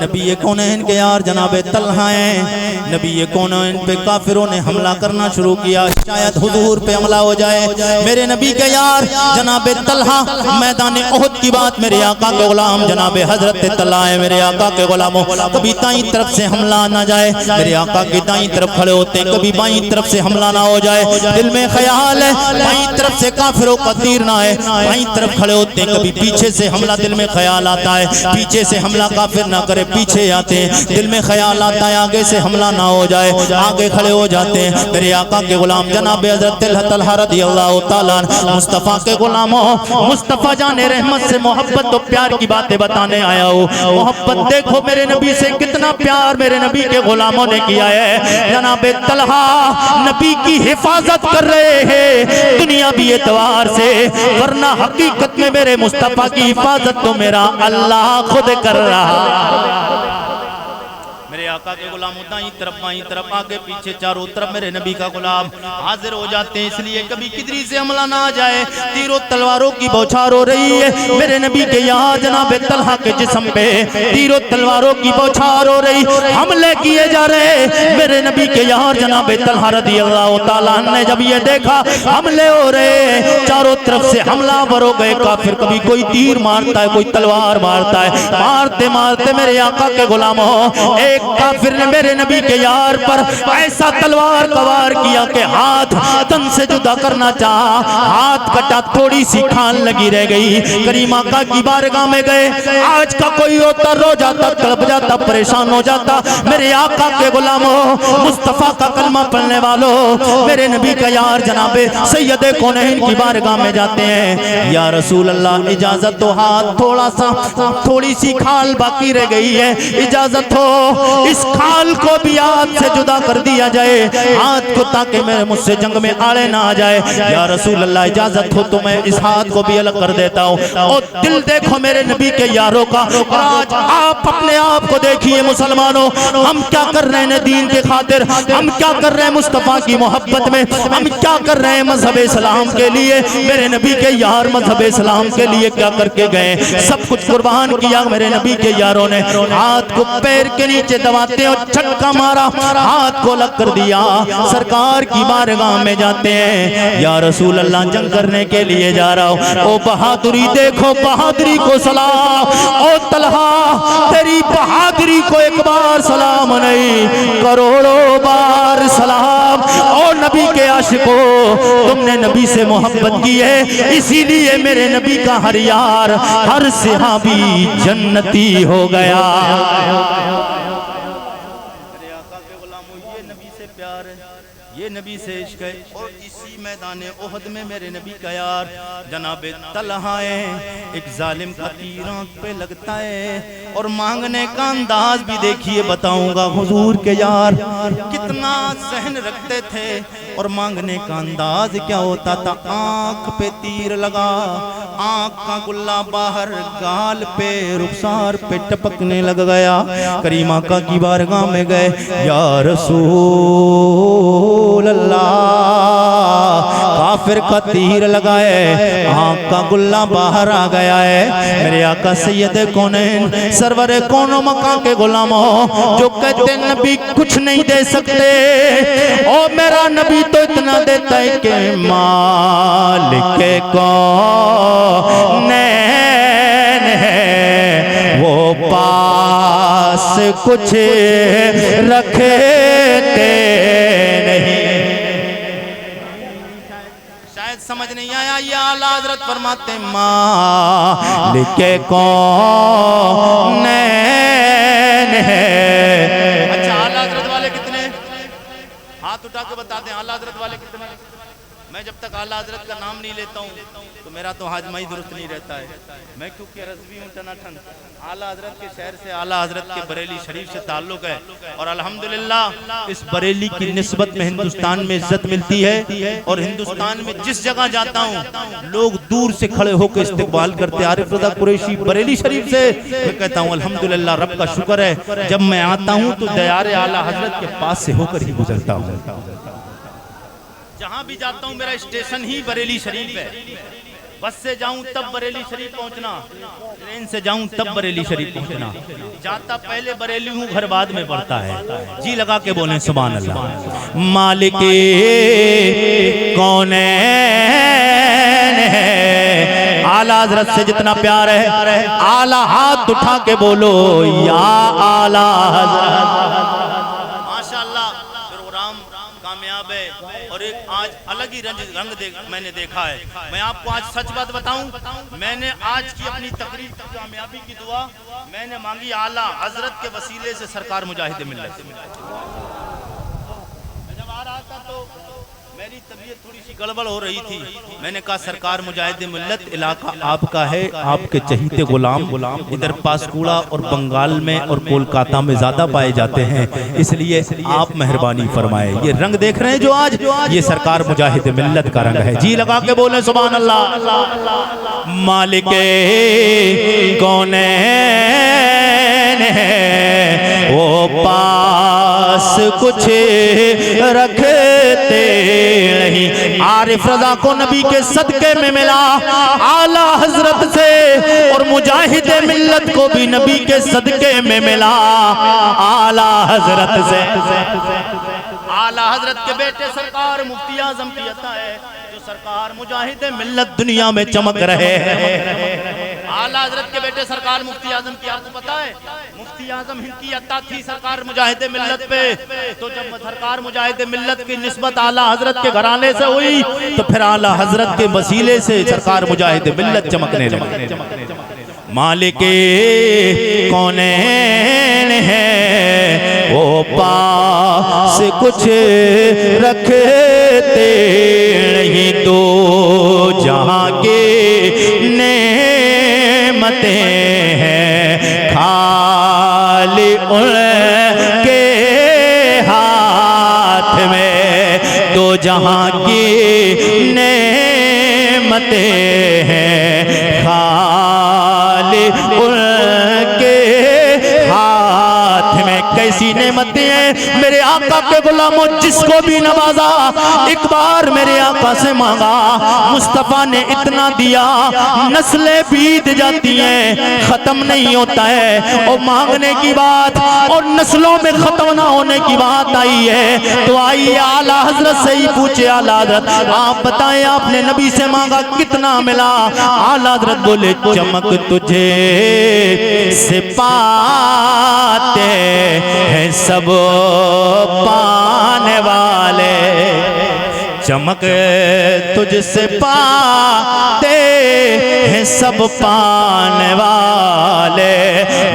नबी कौनैन के यार जनाब तलहा हैं। नबी कौनैन पे काफिरों ने हमला करना शुरू किया, शायद हुजूर पे हमला हो जाए। मेरे नबी के यार जनाब तलहा मैदान उहद की बात, मेरे आका के गुलाम जनाब हजरत तलहा है। मेरे आका के गुलामों कभी दाईं तरफ से हमला ना जाए, मेरे आका के दाईं तरफ खड़े होते, कभी बाईं तरफ से हमला ना हो जाए। दिल में ख्याल है बाईं तरफ से काफिरों का तीर ना है, बाईं तरफ खड़े होते, कभी पीछे से हमला दिल में ख्याल आता है, पीछे से हमला काफिर ना करे, पीछे आते हैं, दिल में ख्याल आता है आगे से हमला ना हो जाए, आगे खड़े हो जाते हैं। मेरे आका के गुलाम जनाब हज़रत तलहा रज़ियल्लाहु ताला मुस्तफ़ा के गुलामों, मुस्तफ़ा जाने रहमत से मोहब्बत तो प्यार की बातें बताने आया हूँ। मोहब्बत देखो मेरे नबी से कितना प्यार मेरे नबी के गुलामों ने किया है। जनाब तलहा नबी की हिफाजत कर रहे हैं दुनियावी एतवार से, वरना हकीकत में मेरे मुस्तफ़ा की हिफाजत तो मेरा अल्लाह खुद कर रहा। मेरे आका के गुलाम दाईं तरफ बाईं तरफ आगे पीछे चारों तरफ मेरे नबी का गुलाम हाजिर हो जाते हैं, इसलिए कभी किधरी से हमला ना आ जाए। तीरों तलवारों की बौछार हो रही है मेरे नबी के यहाँ जनाब तलहा के जिस्म पे, तीरों तलवारों की बौछार हो रही, हमले किए जा रहे मेरे नबी के यहाँ जनाब तलहा रज़ियल्लाहु ताला ने जब ये देखा हमले हो रहे, चारों तरफ से हमलावर हो गए काफिर, कभी कोई तीर मारता है, कोई तलवार मारता है, मारते मारते मेरे आका के गुलामों एक काफिर ने मेरे नबी के यार पर ऐसा तलवार कवार किया कि हाथ तन से जुदा करना चाहा, हाथ कटा, थोड़ी सी खान लगी रह गई। करीम आका की बारगाह में गए, आज का कोई होता रो जाता, तड़प जाता, परेशान हो जाता। मेरे आका के गुलामों, मुस्तफा का कलमा पढ़ने वालों, मेरे नबी का यार जनाबे सैयद कौनैन की बारगाह में जाते हैं। या रसूल अल्लाह इजाजत हो, हाथ थोड़ा सा, थोड़ी सी खाल बाकी रह गई है, इजाजत हो इस खाल को भी हाथ से जुदा कर दिया जाए, हाथ को, ताकि मैं मुझसे जंग में आड़े ना आ जाए। या रसूल अल्लाह इजाजत हो तो मैं इस हाथ को भी अलग कर देता हूँ। और दिल देखो मेरे नबी के यारों का, और आज आप अपने आप को देखिए मुसलमानों, हम क्या कर रहे हैं दीन के खातिर, हम क्या कर रहे हैं मुस्तफा की मोहब्बत में, हम क्या कर रहे हैं मजहब इस्लाम के लिए। मेरे नबी के यार मजहब इस्लाम के लिए क्या करके गए, सब कुछ कुर्बान किया मेरे नबी के यारों ने। हाथ को पैर के नीचे दबाते और झटका मारा, हाथ को अलग कर दिया, सरकार की बारगाह में जाते हैं। या रसूल अल्लाह जंग करने के लिए जा रहा हूँ। ओ बहादुरी देखो, बहादुरी को सलाम। ओ तलहा तेरी बहादुरी को एक बार सलाम नहीं, करोड़ों बार सलाम। ओ नबी के आशिको, तुमने नबी से मोहब्बत की है, इसीलिए मेरे नबी का हर यार, हर सहाबी जन्नती हो गया। ये नबी से इश्क है। और इसी मैदान उहद में मेरे नबी का यार जनाब तलहा है, एक जालिम का तीर आंख पे लगता है, और मांगने का अंदाज भी देखिए, बताऊंगा हुजूर के यार कितना सहन रखते थे, और मांगने का अंदाज क्या होता था, आंख पे तीर लगा, आंख का गुल्ला बाहर, गाल पे, रुखसार पे टपकने लग गया। करीम आका की बारगाह में गए, या रसूल अल्लाह, काफिर का तीर लगाए, आंख का गुल्ला बाहर आ गया है। मेरे आका सैयद कौनैन सरवर कौनो मका के गुलामों, जो कहते नबी कुछ नहीं दे सकते, ओ मेरा नबी तो इतना देता है कि मालिक कौनैन है, वो पास कुछ रखते नहीं। समझ नहीं आया, ये आला हज़रत फरमाते मालिक कौनैन है। अच्छा आला हज़रत वाले कितने, हाथ उठा के बता दें, आला हज़रत वाले कितने। मैं जब तक आला हज़रत का नाम नहीं लेता हूँ तो मेरा तो हाजमा ही दुरुस्त नहीं रहता है। मैं क्योंकि रज़वी हूँ टनाठन, आला हज़रत के शहर से, आला हज़रत के बरेली शरीफ से ताल्लुक़ है, और अल्हम्दुलिल्लाह इस बरेली की निस्बत में हिंदुस्तान में इज्जत मिलती है। और हिंदुस्तान में जिस जगह जाता हूँ लोग दूर से खड़े होकर इस्तकबाल करते, आरिफ रज़ा कुरैशी बरेली शरीफ से। मैं कहता हूँ अल्हम्दुलिल्लाह, रब का शुक्र है, जब मैं आता हूँ तो दयारे आला हज़रत के पास से होकर ही गुजरता हूँ। जहाँ भी जाता हूँ मेरा स्टेशन ही बरेली शरीफ है। बस से जाऊं तब बरेली शरीफ पहुंचना, ट्रेन से जाऊं तब बरेली शरीफ पहुंचना। जाता पहले बरेली हूँ, घर बाद में पड़ता है। जी लगा के बोले सुभान अल्लाह। मालिक कौनैन है, आला हजरत से जितना प्यार है, आला हाथ उठा के बोलो या आला हजरत। माशाअल्लाह प्रोग्राम कामयाब है और एक आज अलग ही रंग मैंने देखा है। मैं आपको आज सच बात बताऊं, मैंने आज की अपनी तकरीर की कामयाबी की दुआ मैंने मांगी आला हजरत के वसीले से, सरकार मुजाहिद मिल्लत। जब आ रहा था तो मेरी तबीयत थोड़ी सी गड़बड़ हो रही थी। मैंने कहा सरकार मुजाहिद मिल्लत, इलाका आपका है, आपके चहीते गुलाम इधर पासकुड़ा और बंगाल में और कोलकाता में ज्यादा पाए जाते हैं, इसलिए आप मेहरबानी फरमाए। ये रंग देख रहे हैं जो आज, ये सरकार मुजाहिद मिल्लत का रंग है। जी लगा के बोले सुभान अल्लाह। मालिक कौनैन है, वो पास कुछ रखते नहीं। आरिफ रजा को नबी के सदके में मिला आला हजरत से, और मुजाहिद मिल्लत को भी नबी के सदके में मिला आला हजरत से। आला हजरत के बेटे सरकार मुफ्ती आजम की अता है, जो सरकार मुजाहिद मिल्लत दुनिया में चमक रहे हैं। आला हजरत के बेटे सरकार मुफ्ती आजम की, आपको पता है मुफ्ती आजम हिंद की अता थी सरकार मुजाहिद मिल्लत पे। तो जब सरकार मुजाहिद मिल्लत की निस्बत आला हजरत के घराने से हुई, तो फिर आला हजरत के वसीले से सरकार मुजाहिद मिल्लत चमकने लगे। मालिक कौनैन है, वो पास कुछ रखते नहीं, तो जहाँ के नेमतें हैं खाली उनके हाथ में, तो जहाँ की नेमतें हैं खाली उनके हाथ में। कैसी नेमतें हैं मेरे आका के गुलामों, जिसको भी नवाजा एक बार मेरे आका से मांगा, मुस्तफा ने इतना दिया, नस्लें बीत जाती हैं, खत्म नहीं होता है। और मांगने की बात और नस्लों में खत्म ना होने की बात आई है, तो आइए आला हजरत से ही पूछे। आला हजरत आप बताएं, आपने नबी से मांगा कितना मिला? आला हजरत बोले चमक तुझे से पाते हैं सब पाने वाले, चमक तुझसे पाते हैं सब पाने वाले।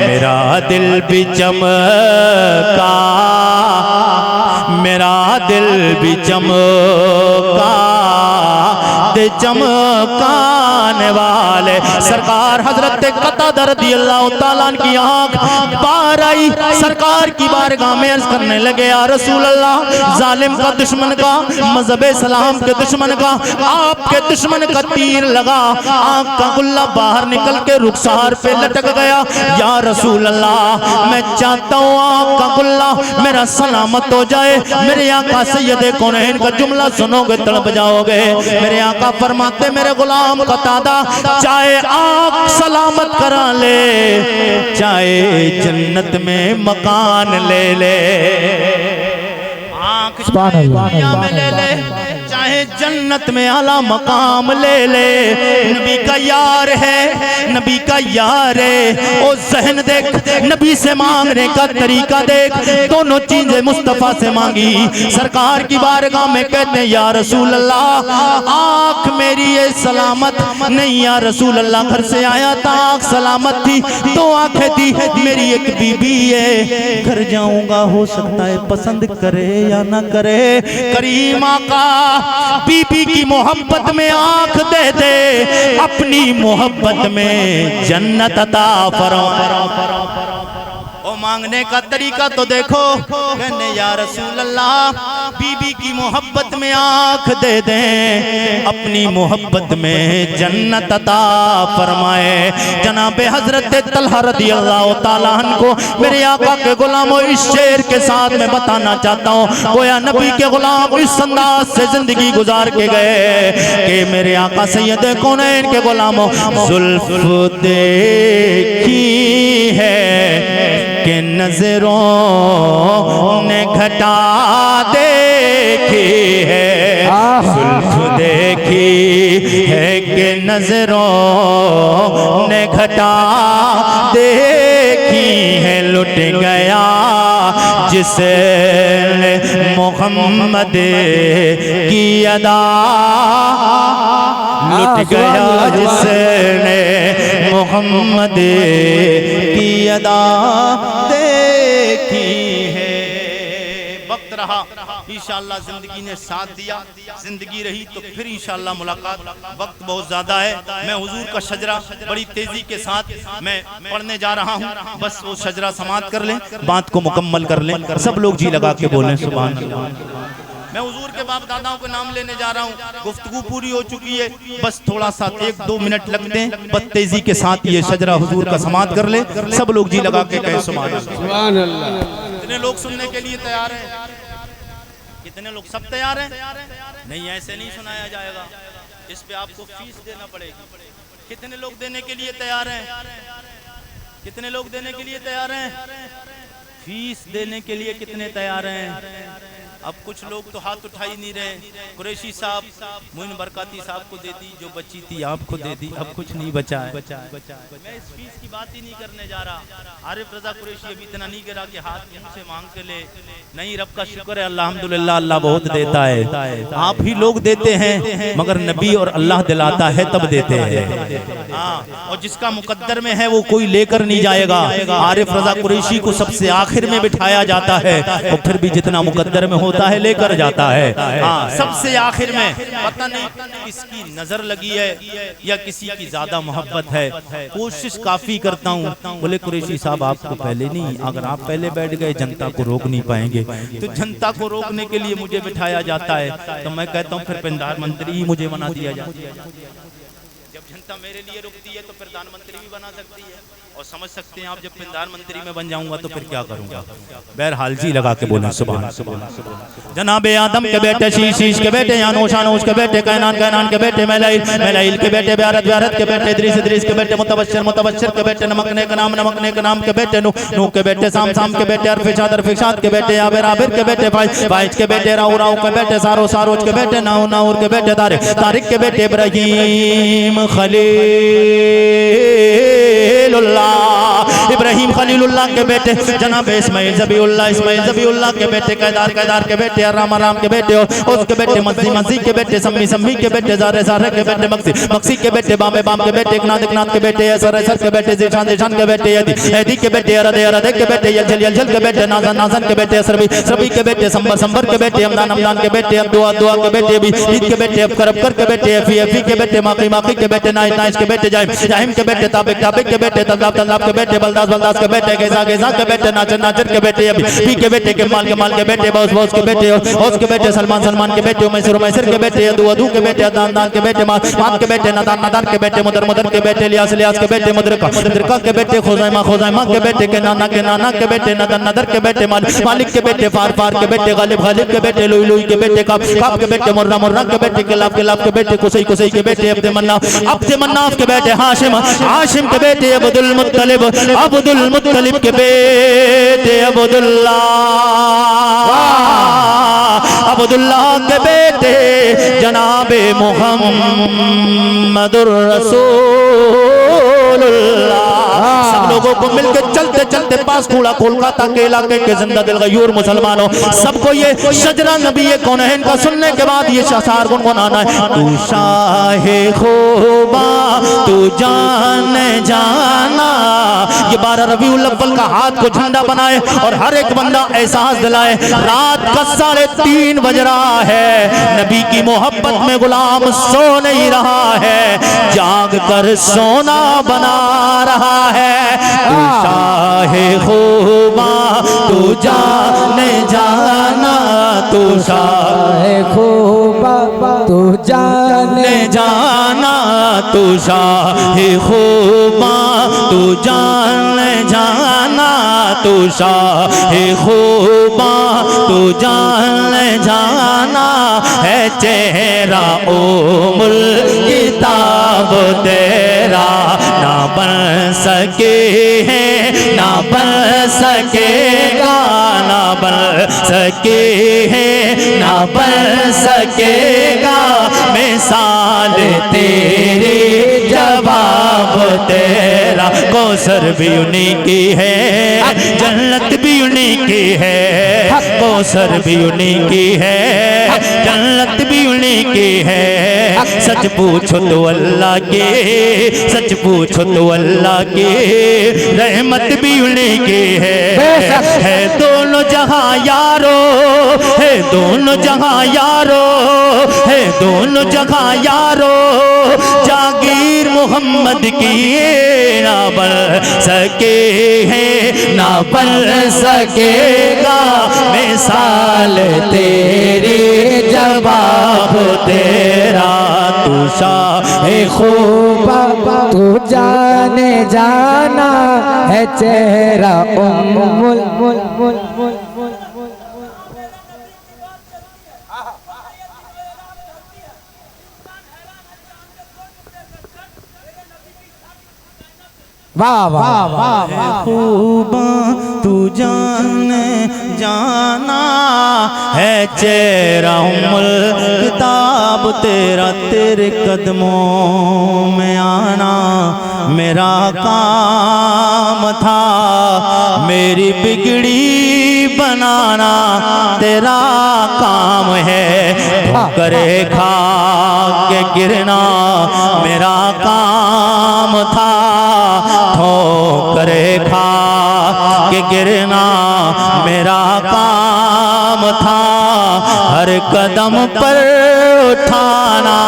मेरा दिल भी चमका, मेरा दिल भी चमका दे चमकाने वाले। सरकार हजरत कतादा रज़ियल्लाहु ताला की आंख बाहर आई, सरकार की बारगाह में अर्ज करने लगे, या रसूल अल्लाह, जालिम का दुश्मन का, मजहब सलाम के दुश्मन का, आपके दुश्मन का तीर लगा, आंख का गुल्ला बाहर निकल के रुखसार पे लटक गया। या रसूल अल्लाह, मैं चाहता हूँ आंख का गुल्ला मेरा सलामत हो जाए। मेरे आका सैयदे कौनैन का जुमला सुनोगे तड़प जाओगे। मेरे आका फरमाते, मेरे गुलाम कतादा, चाहे आंख सलामत करा ले, चाहे जन्नत में मकान ले ले, आंख दुनिया में ले ले, चाहे जन्नत में आला मकाम ले ले। नबी का यार है, नबी का यार है। ओ जहन देख, नबी से मांगने का तरीका देख, दोनों चीजें मुस्तफा से मांगी। सरकार की बारगाह में कहते हैं, या रसूल अल्लाह, आंख मेरी ये सलामत नहीं। या रसूल अल्लाह, घर से आया था आंख सलामत थी, दो आंखें थी, मेरी एक बीबी है, घर जाऊंगा हो सकता है पसंद करे या ना करे। करीम आका बीबी की मोहब्बत में आंख दे दे, अपनी मोहब्बत में जन्नत अता फरमा। ओ मांगने का तरीका तो देखो, कहने या रसूल अल्लाह, बीबी की मोहब्बत मोहब्बत में आँख दे दें, अपनी मोहब्बत में जन्नत अता फरमाए। जनाब हजरत तलहा रज़ी अल्लाह ताला अन्हु को मेरे आका के गुलामों इस शेर के साथ मैं बताना चाहता हूँ, गोया नबी के गुलाम इस अंदाज से जिंदगी गुजार के गए कि मेरे आका सैयद कौनैन के गुलामों, जुल्फ देखी है कि नजरों ने घटा देखी है, जुल्फ देखी है कि नजरों ने घटा देखी है, लुट गया जिसने मोहम्मद की अदा, लुट गया जिसने मोहम्मद की अदा देखी है। वक्त रहा, इंशाअल्लाह जिंदगी ने साथ दिया, जिंदगी रही तो फिर इंशाअल्लाह मुलाकात। वक्त बहुत ज्यादा है, मैं हुजूर का शजरा बड़ी तेजी के साथ मैं पढ़ने जा रहा हूँ, बस वो शजरा समाप्त कर लें, बात को मुकम्मल कर लें, सब लोग जी लगा के बोलें सुभान अल्लाह। मैं हुजूर के बाप दादाओं के नाम लेने जा रहा हूँ, गुफ्तगू पूरी हो चुकी है, बस थोड़ा सा 1-2 मिनट लगते हैं, बस तेजी के साथ ये शजरा हुजूर का समाप्त कर ले, सब लोग जी लगा के कहें सुभान अल्लाह। कितने लोग सुनने के लिए तैयार हैं? कितने लोग? सब तैयार हैं? नहीं, ऐसे नहीं सुनाया जाएगा, इस पे आपको फीस देना पड़ेगी। कितने लोग देने के लिए तैयार हैं? कितने लोग देने के लिए तैयार हैं? फीस देने के लिए कितने तैयार हैं? अब कुछ लोग तो हाथ उठा ही नहीं रहे। कुरैशी साहब मोइन बरकाती साहब को दे दी, जो बची थी आपको दे दी, अब कुछ नहीं बचा है। मैं इस फीस की बात ही नहीं करने जा रहा। आरिफ रजा कुरैशी अभी इतना नहीं गिरा कि हाथ मुझसे मांग के ले, नहीं, रब का शुक्र है अल्हम्दुलिल्लाह, अल्लाह बहुत देता है। आप ही लोग देते हैं मगर नबी और अल्लाह दिलाता है तब देते हैं। हाँ, और जिसका मुकद्दर में है वो कोई लेकर नहीं जाएगा। आरिफ रजा कुरैशी को सबसे आखिर में बिठाया जाता है, और फिर भी जितना मुकद्दर में होता है लेकर जाता है। हाँ, सबसे आखिर में पता नहीं किसकी नजर लगी है या किसी की ज्यादा मोहब्बत है, कोशिश काफी करता हूँ। बोले कुरैशी साहब आपको पहले नहीं, अगर आप पहले बैठ गए जनता को रोक नहीं पाएंगे, तो जनता को रोकने के लिए मुझे बिठाया जाता है। तो मैं कहता हूँ फिर प्रधानमंत्री ही मुझे बना दिया जाए। जब जनता मेरे लिए रुकती है तो प्रधानमंत्री भी बना सकती है, और समझ सकते हैं आप जब प्रधानमंत्री में बन जाऊंगा तो फिर क्या करूंगा। बहरहाल जी लगा के बोले सुभान। जनाबे आदम के बेटे शीश के बेटे यानूश के बेटे कैनान के बेटे मैलाइल के बेटे ब्यारत के बेटे इद्रीस के बेटे मुतबश्शिर के बेटे नमकने का नाम के बेटे नूह के बेटे साम के बेटे अरफिशाद के बेटे आबिर के बेटे फाइज के बेटे राउ के बेटे सारोज के बेटे नाउर के बेटे तारिक के बेटे इब्राहीम खलीलुल्लाह के बेटे जनाब इस्माइल ज़बीउल्लाह के बेटे कैदार के बेटे राम के बेटे उसके बेटे मज़ी के बेटे सम्मी के बेटे ज़ारे के बेटे मक्सी के बेटे बाम के बेटे इकनाद के बेटे असर के बेटे ज़ीशान के बेटे यदी के बेटे अरदे के बेटे यलझल के बेटे नाज़न के बेटे सरबी के बेटे संबर के बेटे हमदान के बेटे दुआ के बेटे ईद के बेटे अबकर के बेटे एफी के बेटे माकी के बेटे नाइश के बेटे जाहिम के बेटे ताबिक के बेटे तल्लाब के बेटे बलदास के बेटे गेजा के बेटे नाचर के बेटे पी के बेटे के माल के बेटे बॉस के बेटे हौस के बेटे सलमान के बेटे मैसर के बेटे अदू के बेटे दान के बेटे मान के बेटे नादान के बेटे मुदर के बेटे लियास के बेटे मुदरका के बेटे खोजाइमा के बेटे के नाना के बेटे नदर के बेटे मालिक के बेटे फार के बेटे गालिब के बेटे लुई के बेटे काप के बेटे मुर्रा के बेटे किलाब के बेटे कुसई के बेटे अब्दे मन्नाफ के बेटे हाशिम के बेटे अब्दुल मुत्तलिब के बेटे अब्दुल्लाह के बेटे जनाबे मुहम्मदुर रसूलुल्लाह। सब लोगों को मिलकर चलते पास कूड़ा कोलकाता के इलाके के जिंदा दिल गयूर मुसलमानों, सबको ये शजरा नबी कौनैन का सुनने के बाद ये शासार गुनगुनाना है। तू शाहे खूबा तू जाना, ये 12 रबीउल अव्वल का हाथ को झंडा बनाए और हर एक बंदा एहसास दिलाए रात का 3:30 बज रहा है, नबी की मोहब्बत में गुलाम सो नहीं रहा है, जाग कर सोना बना रहा है। तू शाहे खूबा तू जाना, तू शाह खूबा तू जाने जाना, तू शाह खूबा तू जान जाना, तू शाह खूबा तू जान जाना, है चेहरा ओ मुल्क किताब तेरा, ना बन सके है ना बन सकेगा, ना बन सके है ना बन सकेगा, मिसाल तेरी जवाब तेरा। कौसर भी उन्हीं की है, जन्नत भी उन्हीं की है, कौसर भी उन्हीं की है, जन्नत भी उन्हीं की है। सच पूछो तो अल्लाह के, सच पूछो तो अल्लाह के, रहमत भी उन्हीं की है दोनों जहां यारो, है दोनों जहां यारो, है दोनों जहां यारो, जागीर मोहम्मद की ना बन सके है ना बन सकेगा, मिसाल तेरी जवाब तेरा, तू शाह खूबा तू जाने जाना, है चेहरा उम्मुल वाह वाह वाह खूबा तू जाने जाना, है चेहरा उम्मुल किताब तेरा, तेरे कदमों में आना मेरा काम था, मेरी बिगड़ी बनाना तेरा काम है, ठोकरे खा के गिरना मेरा काम था, ठोकरे खा के गिरना मेरा काम था, हर कदम पर उठाना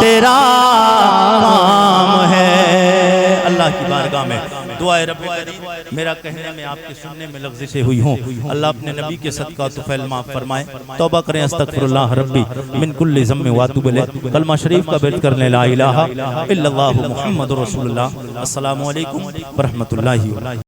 तेरा काम है। अल्लाह की बारगाह में दुआए रब्बे करीम, मेरा कहने में आपके सुनने में लफ्ज़िशें हुई हों, अल्लाह अपने नबी के सदका तुफैल माफ़ फरमाए। तौबा करें, अस्तगफिरुल्लाह रब्बी मिन कुल्लि ज़म्म व अतूबु इलैह। कलमा शरीफ का बिर्द करने ला इलाहा इल्लल्लाहु मुहम्मदुर रसूलुल्लाह। अस्सलामु अलैकुम व रहमतुल्लाहि।